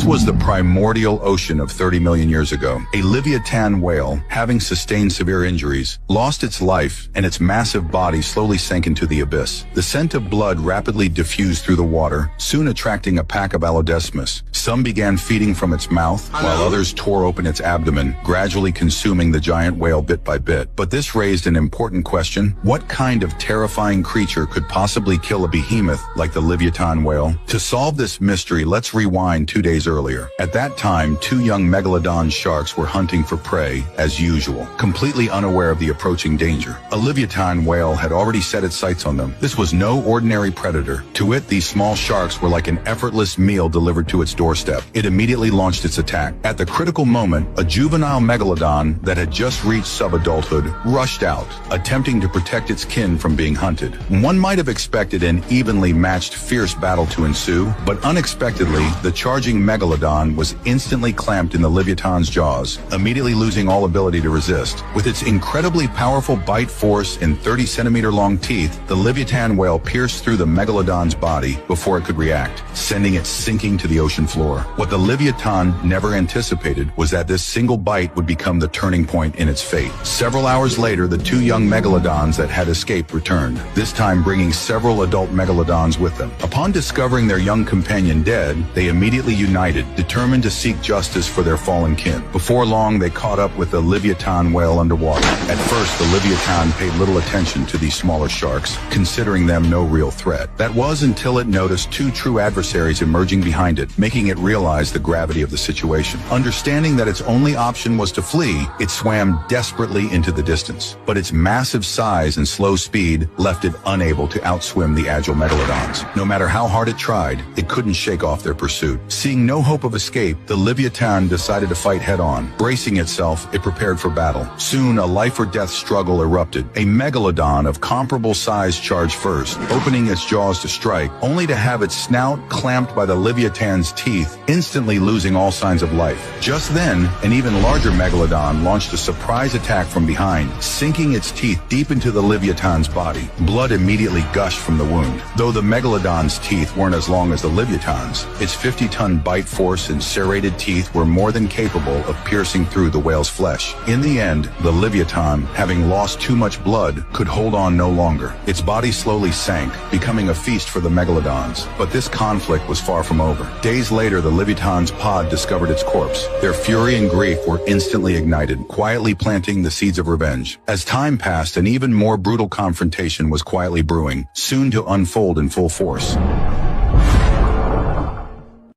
This was the primordial ocean of 30 million years ago. A Leviathan whale, having sustained severe injuries, lost its life and its massive body slowly sank into the abyss. The scent of blood rapidly diffused through the water, soon attracting a pack of Alodesmus. Some began feeding from its mouth, while others tore open its abdomen, gradually consuming the giant whale bit by bit. But this raised an important question. What kind of terrifying creature could possibly kill a behemoth like the Leviathan whale? To solve this mystery, let's rewind 2 days earlier. At that time, 2 young megalodon sharks were hunting for prey, as usual, completely unaware of the approaching danger. A Leviathan whale had already set its sights on them. This was no ordinary predator. To it, these small sharks were like an effortless meal delivered to its doorstep. It immediately launched its attack. At the critical moment, a juvenile megalodon that had just reached sub-adulthood rushed out, attempting to protect its kin from being hunted. One might have expected an evenly matched fierce battle to ensue, but unexpectedly, the charging megalodon was instantly clamped in the Leviathan's jaws, immediately losing all ability to resist. With its incredibly powerful bite force and 30-centimeter-long teeth, the Leviathan whale pierced through the megalodon's body before it could react, sending it sinking to the ocean floor. What the Leviathan never anticipated was that this single bite would become the turning point in its fate. Several hours later, the 2 young megalodons that had escaped returned, this time bringing several adult megalodons with them. Upon discovering their young companion dead, they immediately united, determined to seek justice for their fallen kin. Before long, they caught up with the Leviathan whale underwater. At first, the Leviathan paid little attention to these smaller sharks, considering them no real threat. That was until it noticed 2 true adversaries emerging behind it, making it realize the gravity of the situation. Understanding that its only option was to flee, it swam desperately into the distance. But its massive size and slow speed left it unable to outswim the agile megalodons. No matter how hard it tried, it couldn't shake off their pursuit. Seeing no hope of escape, the Leviathan decided to fight head-on. Bracing itself, it prepared for battle. Soon, a life-or-death struggle erupted. A megalodon of comparable size charged first, opening its jaws to strike, only to have its snout clamped by the Leviathan's teeth, instantly losing all signs of life. Just then, an even larger megalodon launched a surprise attack from behind, sinking its teeth deep into the Leviathan's body. Blood immediately gushed from the wound. Though the megalodon's teeth weren't as long as the Leviathan's, its 50-ton bite force and serrated teeth were more than capable of piercing through the whale's flesh. In the end, the Leviathan, having lost too much blood, could hold on no longer. Its body slowly sank, becoming a feast for the megalodons. But this conflict was far from over. Days later, the Leviathan's pod discovered its corpse. Their fury and grief were instantly ignited, quietly planting the seeds of revenge. As time passed, an even more brutal confrontation was quietly brewing, soon to unfold in full force.